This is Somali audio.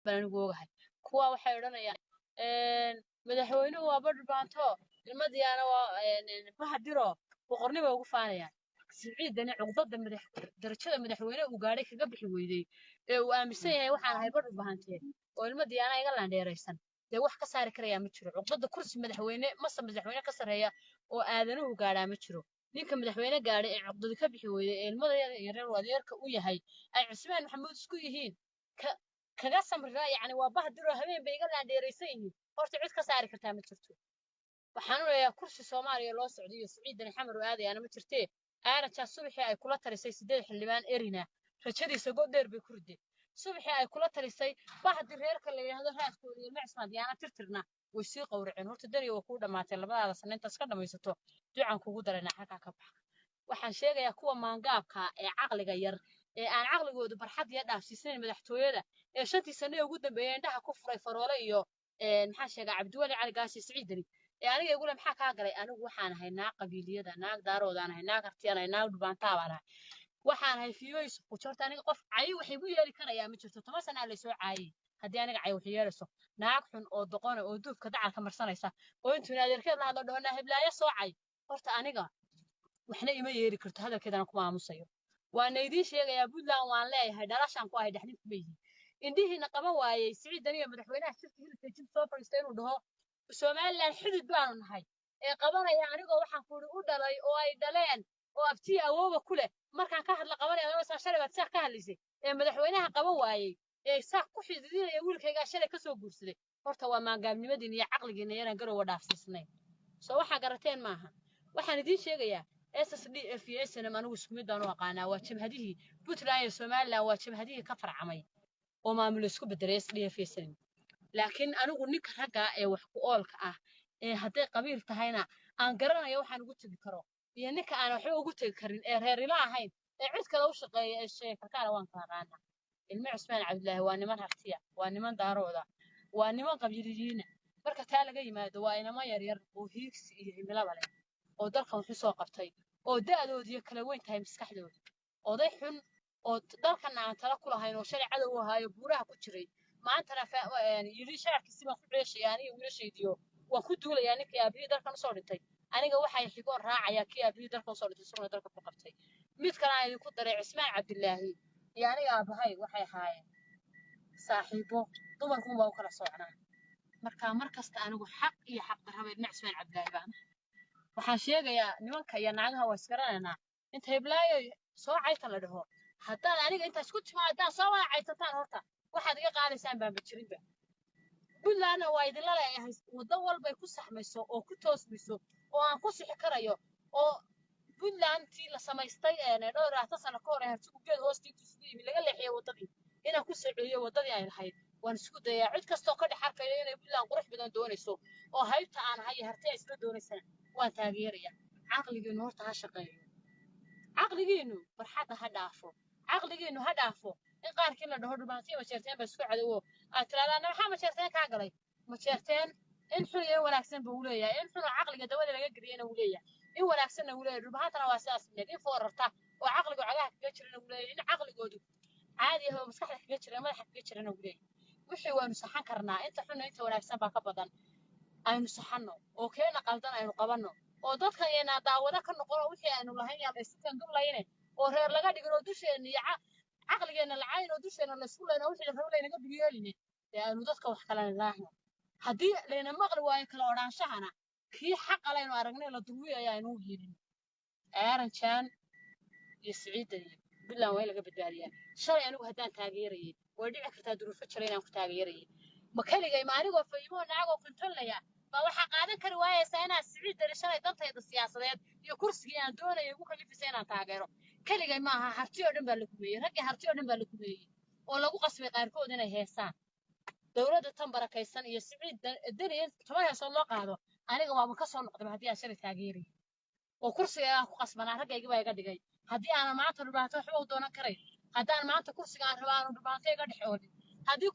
baan anigu ogahay kuwa waxay odhanayaan madaxweynuhu waa badhbaanto ilmadiyaana waa bahadiro boqornimo ugu faanayaan siciidani cuqdada darajada madaxweyne uu gaadhay kaga bixi weyday ee uu aaminsan yahay waxaan ahay badhbaanteen oo ilmadiyaana iga laandheeraysan dee wax ka saari karaya ma jiro cuqdada kursi madaxweyne masa madaxweyne ka sareeya oo aadanuhu gaadhaa ma jiro ninka madaxweyne gaadhay ee cuqdada ka bixi weyday ee ilmadayada iyo reer wadeerka u yahay ay cusmaan maxamuud isku yihiin kaga samra yani waa bahdiro habeen bay iga laandheeraysan yihiin horta cid ka saari kartaa ma jirto waxaan u leeyahay kursi Soomaaliya loo socdiyo Siciidan Xamar aadayana ma jirtee aaraja subaxii ay kula talisay 8 xildhibaan erina rajadiisa god dheer bay ku riday subaxii ay kula talisay bahdi reerka la yiraahdo raaskooda iyo macsan diyaana tirtirna way sii qowraceen horta dariyo waa ku dhamaatay labadaada sanaynta iska dhamaysato ducan kugu darayna xaqa ka bax waxaan sheegayaa kuwa maangaabka ee caqliga yar ee aan caqligoodu barxad iyo dhaafsiisnayn madaxtooyada ee 5 sano ugu dambeeyay indhaha ku furay faroole iyo maxaa sheegay Cabdiwali Cali Gaasi Siciidani aniga igu maxaa ka galay anigu waxaan ahay naag qabiiliyada naag daaroodaan ahay naag artiyaan ahay naag dhubaantaabaan ahay waxaan ahay fiyoys ku jirta aniga qof cay waxay igu yeeli karayaa ma jirto 10 sano la soo caayay haddii aniga cay wax yeelayso naag xun oo doqon oo duufka dacalka marsanaysa oo intuu adeerkeed la hadlo dhoona heblaaya soo cay horta aniga waxna ima yeeli karto hadalkeedana kuma aamusayo waan idin sheegayaa Puntland waan leeyahay dhalashan ku ahay dhaxlin ku leeyahay indihiina qaba waayay Siciidan iyo madaxweynaha shirka hilibka jib soo fariistay inuu dhaho Soomaaliland xidid baanu nahay ee qabanaya anigoo waxaan ku u dhalay oo ay dhaleen oo abtii awooba ku leh markaan ka hadla qabanaya oo shalay baad sax ka hadlisay ee madaxweynaha qaba waayay ee sax ku xididinaya wiilkayga shalay ka soo guursaday horta waa maangaabnimadii iyo caqligiina yaraan garow dhaafsisnay soo waxa garateen maaha waxaan idin sheegayaa SSDF iyo SNM anigu isku mid aan u aqaanaa waa jabhadihii Puntland iyo Soomaaliland waa jabhadihii ka farcamay oo maamul isku bedelay SSDF iyo SNM laakiin anigu ninka ragga ee wax ku oolka ah ee haday qabiil tahayna aan garanayo waxaan ugu tagi karo iyo ninka aan wax ugu tagi karin ee reer ila ahayn ee cid kale u shaqeeya ee sheeka kale waan ka aqaana ilmo Cusmaan Cabdullaahi waa niman hartiya waa niman daarooda waa niman qabiiliyiina marka taa laga yimaado waa inama yar yar oo hiigsi iyo himilada leh oo dalkan wuxuu soo qabtay oo da'doodii kala weyn tahay maskaxdooda oday xun oo dalkan aan tala ku lahayn oo shalay cadow u ahayo buuraha ku jiray maantana yiri shaarkiisa ma ku ceeshayaan iyo wiilashaydiyo waa ku duulayaa ninkii aabihii dalkan soo dhintay aniga waxay xigoon raacaya kii aabihii dalkan soo dhintay suuna dalka ku qabtay mid kale aan idinku daray Cusmaan Cabdullaahi iyo aniga aabahay waxay ahaayeen saaxiibo dumarku waa kala socnaa markasta anigu xaq iyo xaq darraba Cusmaan Cabdullaahi baan waxaan sheegayaa nimanka iyo naagaha waa iskaranayna inta heblaayo soo cayta la dhaho haddaan aniga inta isku timaadaan soo wada caytataan horta waxaad iga qaadaysaan baan bajirinba Puntland waa idin la leeyahay wado walba ku saxmayso oo ku toosmayso oo aan ku sixi karayo oo Puntland tii la samaystay dhowr sano ka hor hartigu geed hoostiisa yimi laga leexiyay wadadii inaan ku socodiyo wadadii ay lahayd waan isku dayaa cid kasta oo ka dhaxarkayo inay Puntland qurux badan doonayso oo haybta aan ahay harti ay isla doonaysan waan taageeraya caqligiinu horta ha shaqeeyo caqligiinu farxadda ha dhaafo caqligiinu ha dhaafo in qaarkii la dhaho dhubaantii ma jeerteen ba isku cadowo aad tiraadaan maxaa ma jeerteen ka galay ma jeerteen in xun iyo wanaagsan buu leeyahay in xun caqliga dawada laga galiyana uu leeyahay in wanaagsan uu leeyahay dhubaantana waa sidaas mid in foorarta oo caqligu cagaha kaga jirana uu leeyahay in caqligoodu caadi ah oo maskaxda kaga jira madaxa kaga jirana uu leeyahay wixii waanu saxan karnaa inta xun inta wanaagsan baa ka badan aynu saxano oo keena qaldan aynu qabano oo dadka yeena daawada ka noqon wixii aynu lahayn yaa isku kan dulayne oo reer laga dhigo dusheena iyo caqligeena lacayno dusheena la isku leeyno wixii rabo leeynaga biyeeline ee aynu dadka wax kala leeyahay haddii leena maqli waayo kala oranshahana kii xaq alayno aragnay la duwiyo ayaynu yeelin aaranjan iyo Siciidan Puntland way laga badbaadiyaa shalay anigu haddaan taageerayay way dhici kartaa duruufo jiray inaan ku taageerayay ma kaligay ma anigoo faymo naagoo kontonlaya ma waxa qaadan kari waayaysa inaan Siciidan shalay dantayda siyaasadeed iyo kursiga aan doonayay ugu kalifisay inaan taageero kaligay ma aha hartiyo dhan baa la kumeeyay ragga hartiyo dhan baa la kumeeyay oo lagu qasbay qaarkood inay heesaan dawladda tan barakaysan iyo Siciidan dariin tobanayso loo qaado aniga waaba ka soo noqday haddii aan shalay taageeray oo kursiga ku qasbanaa raggayga baa iga dhigay haddii aan maanta dhibaato waxba u doonan karay haddaan maanta kursiga aan rabaa aan dhibaato iga dhaxoolin haddii